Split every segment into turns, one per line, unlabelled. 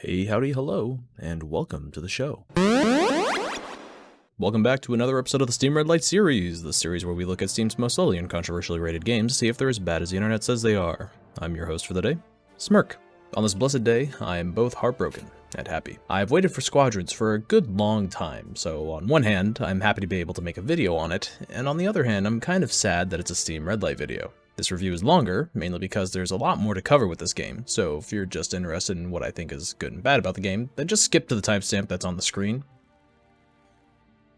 Hey, howdy, hello, and welcome to the show. Welcome back to another episode of the Steam Redlight series, the series where we look at Steam's most slowly and controversially rated games to see if they're as bad as the internet says they are. I'm your host for the day, Smirk. On this blessed day, I am both heartbroken and happy. I have waited for Squadrons for a good long time, so on one hand, I'm happy to be able to make a video on it, and on the other hand, I'm kind of sad that it's a Steam Redlight video. This review is longer, mainly because there's a lot more to cover with this game, so if you're just interested in what I think is good and bad about the game, then just skip to the timestamp that's on the screen.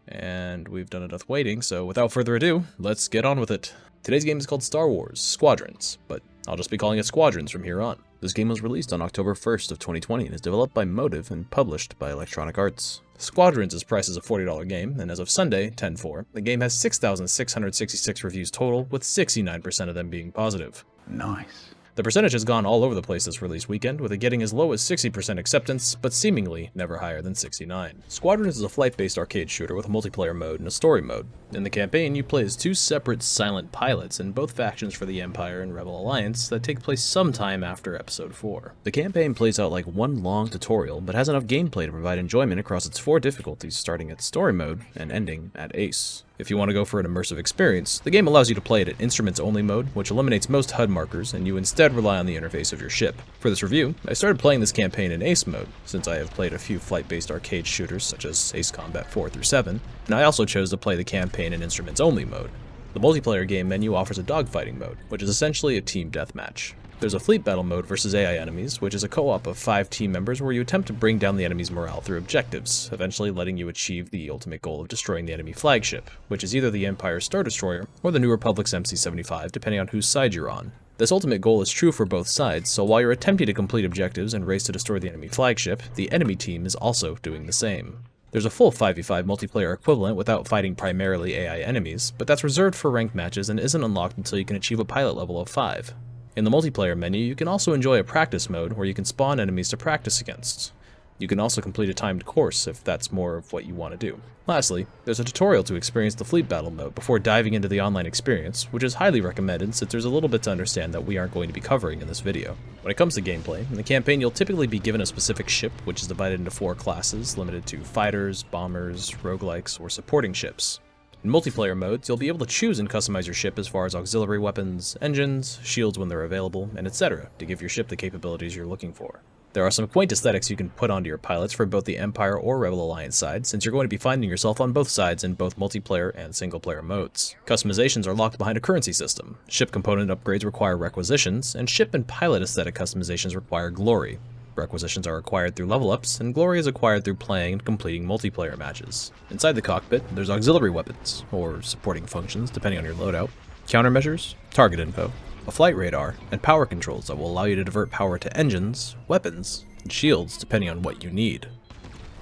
And we've done enough waiting, so without further ado, let's get on with it. Today's game is called Star Wars Squadrons, but I'll just be calling it Squadrons from here on. This game was released on October 1st of 2020 and is developed by Motive and published by Electronic Arts. Squadrons is priced as a $40 game, and as of Sunday, 10/4, the game has 6,666 reviews total, with 69% of them being positive.
Nice.
The percentage has gone all over the place this release weekend, with it getting as low as 60% acceptance, but seemingly never higher than 69. Squadrons is a flight-based arcade shooter with a multiplayer mode and a story mode. In the campaign, you play as two separate silent pilots in both factions for the Empire and Rebel Alliance that take place sometime after Episode 4. The campaign plays out like one long tutorial, but has enough gameplay to provide enjoyment across its 4 difficulties, starting at story mode and ending at Ace. If you want to go for an immersive experience, the game allows you to play it at Instruments-Only mode, which eliminates most HUD markers, and you instead rely on the interface of your ship. For this review, I started playing this campaign in Ace mode, since I have played a few flight-based arcade shooters such as Ace Combat 4 through 7, and I also chose to play the campaign in Instruments-Only mode. The multiplayer game menu offers a dogfighting mode, which is essentially a team deathmatch. There's a fleet battle mode versus AI enemies, which is a co-op of 5 team members where you attempt to bring down the enemy's morale through objectives, eventually letting you achieve the ultimate goal of destroying the enemy flagship, which is either the Empire's Star Destroyer or the New Republic's MC-75, depending on whose side you're on. This ultimate goal is true for both sides, so while you're attempting to complete objectives and race to destroy the enemy flagship, the enemy team is also doing the same. There's a full 5v5 multiplayer equivalent without fighting primarily AI enemies, but that's reserved for ranked matches and isn't unlocked until you can achieve a pilot level of 5. In the multiplayer menu, you can also enjoy a practice mode where you can spawn enemies to practice against. You can also complete a timed course if that's more of what you want to do. Lastly, there's a tutorial to experience the fleet battle mode before diving into the online experience, which is highly recommended since there's a little bit to understand that we aren't going to be covering in this video. When it comes to gameplay, in the campaign you'll typically be given a specific ship, which is divided into 4 classes, limited to fighters, bombers, roguelikes, or supporting ships. In multiplayer modes, you'll be able to choose and customize your ship as far as auxiliary weapons, engines, shields when they're available, and etc. to give your ship the capabilities you're looking for. There are some quaint aesthetics you can put onto your pilots for both the Empire or Rebel Alliance side, since you're going to be finding yourself on both sides in both multiplayer and single-player modes. Customizations are locked behind a currency system, ship component upgrades require requisitions, and ship and pilot aesthetic customizations require glory. Requisitions are acquired through level ups, and glory is acquired through playing and completing multiplayer matches. Inside the cockpit, there's auxiliary weapons, or supporting functions depending on your loadout, countermeasures, target info, a flight radar, and power controls that will allow you to divert power to engines, weapons, and shields depending on what you need.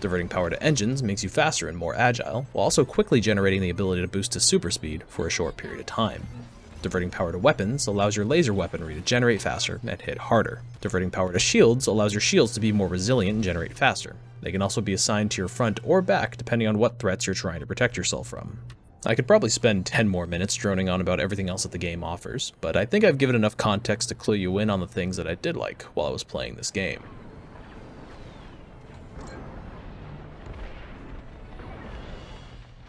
Diverting power to engines makes you faster and more agile, while also quickly generating the ability to boost to super speed for a short period of time. Diverting power to weapons allows your laser weaponry to generate faster and hit harder. Diverting power to shields allows your shields to be more resilient and generate faster. They can also be assigned to your front or back depending on what threats you're trying to protect yourself from. I could probably spend 10 more minutes droning on about everything else that the game offers, but I think I've given enough context to clue you in on the things that I did like while I was playing this game.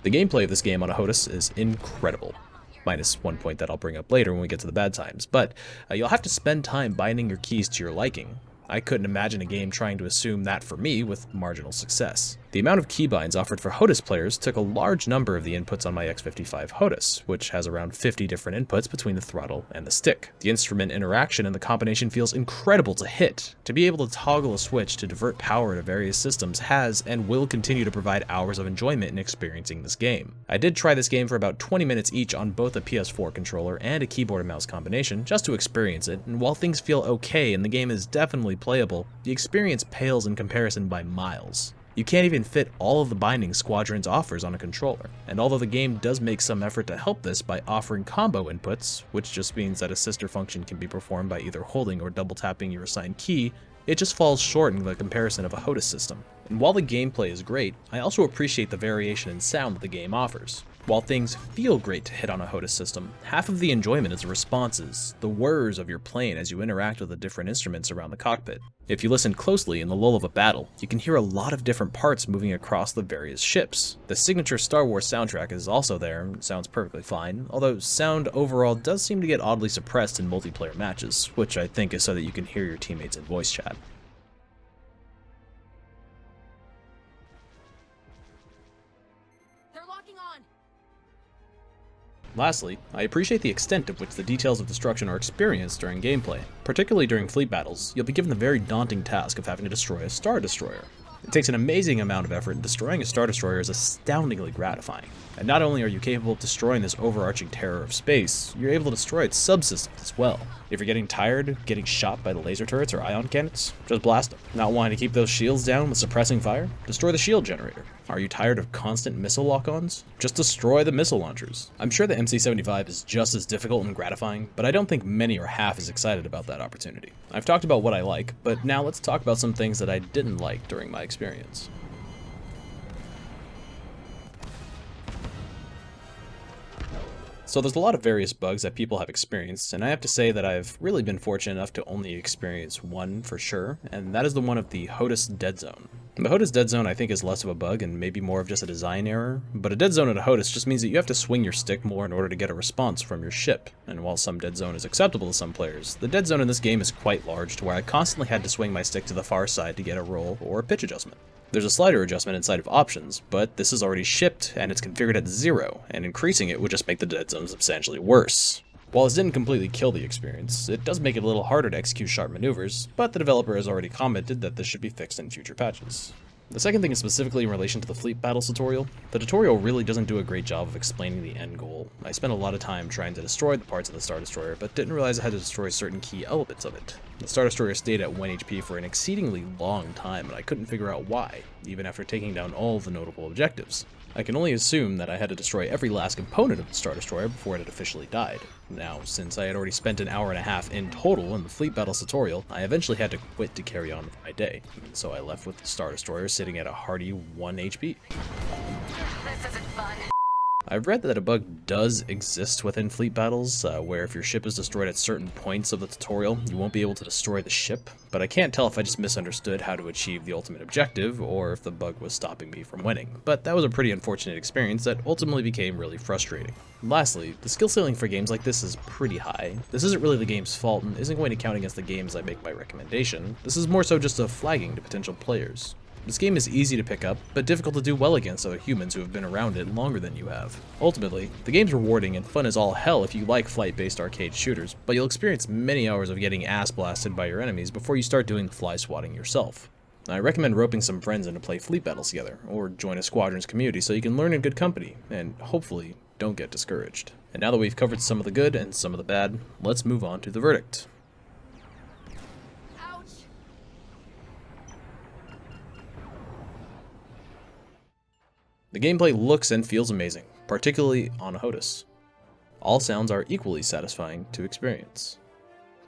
The gameplay of this game on a HOTAS is incredible. Minus one point that I'll bring up later when we get to the bad times, but you'll have to spend time binding your keys to your liking. I couldn't imagine a game trying to assume that for me with marginal success. The amount of keybinds offered for HOTAS players took a large number of the inputs on my X55 HOTAS, which has around 50 different inputs between the throttle and the stick. The instrument interaction and the combination feels incredible to hit. To be able to toggle a switch to divert power to various systems has and will continue to provide hours of enjoyment in experiencing this game. I did try this game for about 20 minutes each on both a PS4 controller and a keyboard and mouse combination just to experience it, and while things feel okay and the game is definitely playable, the experience pales in comparison by miles. You can't even fit all of the bindings Squadrons offers on a controller, and although the game does make some effort to help this by offering combo inputs, which just means that a sister function can be performed by either holding or double tapping your assigned key, it just falls short in the comparison of a HOTAS system. And while the gameplay is great, I also appreciate the variation in sound that the game offers. While things feel great to hit on a HOTAS system, half of the enjoyment is the responses, the whirs of your plane as you interact with the different instruments around the cockpit. If you listen closely in the lull of a battle, you can hear a lot of different parts moving across the various ships. The signature Star Wars soundtrack is also there and sounds perfectly fine, although sound overall does seem to get oddly suppressed in multiplayer matches, which I think is so that you can hear your teammates in voice chat. Lastly, I appreciate the extent of which the details of destruction are experienced during gameplay. Particularly during fleet battles, you'll be given the very daunting task of having to destroy a Star Destroyer. It takes an amazing amount of effort, and destroying a Star Destroyer is astoundingly gratifying. And not only are you capable of destroying this overarching terror of space, you're able to destroy its subsystems as well. If you're getting tired of getting shot by the laser turrets or ion cannons, just blast them. Not wanting to keep those shields down with suppressing fire? Destroy the shield generator. Are you tired of constant missile lock-ons? Just destroy the missile launchers. I'm sure the MC-75 is just as difficult and gratifying, but I don't think many are half as excited about that opportunity. I've talked about what I like, but now let's talk about some things that I didn't like during my experience. So there's a lot of various bugs that people have experienced, and I have to say that I've really been fortunate enough to only experience one for sure, and that is the one of the HOTAS dead zone. The HOTAS dead zone I think is less of a bug and maybe more of just a design error, but a dead zone at a HOTAS just means that you have to swing your stick more in order to get a response from your ship, and while some dead zone is acceptable to some players, the dead zone in this game is quite large to where I constantly had to swing my stick to the far side to get a roll or a pitch adjustment. There's a slider adjustment inside of options, but this is already shipped and it's configured at 0, and increasing it would just make the dead zone substantially worse. While this didn't completely kill the experience, it does make it a little harder to execute sharp maneuvers, but the developer has already commented that this should be fixed in future patches. The second thing is specifically in relation to the fleet battles tutorial. The tutorial really doesn't do a great job of explaining the end goal. I spent a lot of time trying to destroy the parts of the Star Destroyer, but didn't realize I had to destroy certain key elements of it. The Star Destroyer stayed at 1 HP for an exceedingly long time, and I couldn't figure out why, even after taking down all of the notable objectives. I can only assume that I had to destroy every last component of the Star Destroyer before it had officially died. Now, since I had already spent an hour and a half in total in the fleet battles tutorial, I eventually had to quit to carry on with my day, and so I left with the Star Destroyer sitting at a hearty 1 HP.
This isn't fun.
I've read that a bug does exist within fleet battles, where if your ship is destroyed at certain points of the tutorial, you won't be able to destroy the ship, but I can't tell if I just misunderstood how to achieve the ultimate objective, or if the bug was stopping me from winning. But that was a pretty unfortunate experience that ultimately became really frustrating. Lastly, the skill ceiling for games like this is pretty high. This isn't really the game's fault and isn't going to count against the game as I make my recommendation. This is more so just a flagging to potential players. This game is easy to pick up, but difficult to do well against other humans who have been around it longer than you have. Ultimately, the game's rewarding and fun as all hell if you like flight-based arcade shooters, but you'll experience many hours of getting ass blasted by your enemies before you start doing the fly swatting yourself. I recommend roping some friends in to play fleet battles together, or join a Squadrons community so you can learn in good company, and hopefully don't get discouraged. And now that we've covered some of the good and some of the bad, let's move on to the verdict. The gameplay looks and feels amazing, particularly on a HOTAS. All sounds are equally satisfying to experience.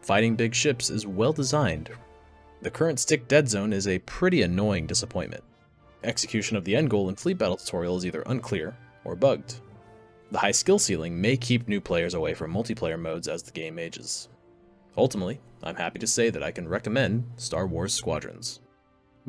Fighting big ships is well designed. The current stick dead zone is a pretty annoying disappointment. Execution of the end goal in fleet battle tutorial is either unclear or bugged. The high skill ceiling may keep new players away from multiplayer modes as the game ages. Ultimately, I'm happy to say that I can recommend Star Wars Squadrons.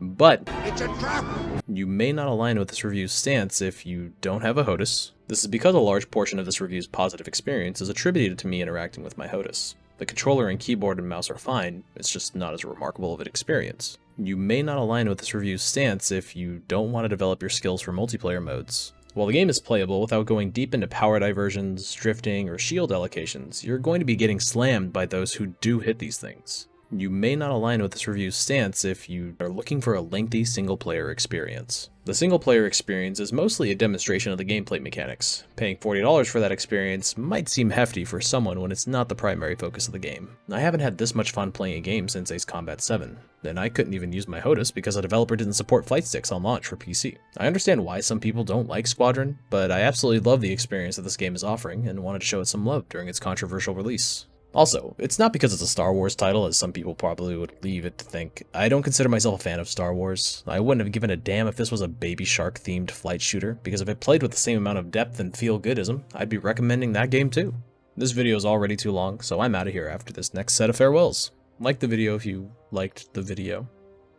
But
It's a trap!
You may not align with this review's stance if you don't have a HOTAS. This is because a large portion of this review's positive experience is attributed to me interacting with my HOTAS. The controller and keyboard and mouse are fine, it's just not as remarkable of an experience. You may not align with this review's stance if you don't want to develop your skills for multiplayer modes. While the game is playable without going deep into power diversions, drifting, or shield allocations, you're going to be getting slammed by those who do hit these things. You may not align with this review's stance if you are looking for a lengthy single-player experience. The single-player experience is mostly a demonstration of the gameplay mechanics. Paying $40 for that experience might seem hefty for someone when it's not the primary focus of the game. I haven't had this much fun playing a game since Ace Combat 7, and I couldn't even use my HOTAS because a developer didn't support flight sticks on launch for PC. I understand why some people don't like Squadron, but I absolutely love the experience that this game is offering and wanted to show it some love during its controversial release. Also, it's not because it's a Star Wars title, as some people probably would leave it to think. I don't consider myself a fan of Star Wars. I wouldn't have given a damn if this was a Baby Shark-themed flight shooter, because if it played with the same amount of depth and feel-goodism, I'd be recommending that game too. This video is already too long, so I'm out of here after this next set of farewells. Like the video if you liked the video.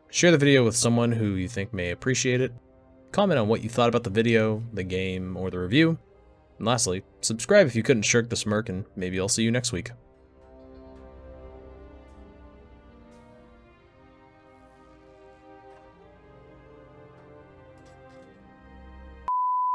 Share the video with someone who you think may appreciate it. Comment on what you thought about the video, the game, or the review. And lastly, subscribe if you couldn't shirk the smirk, and maybe I'll see you next week.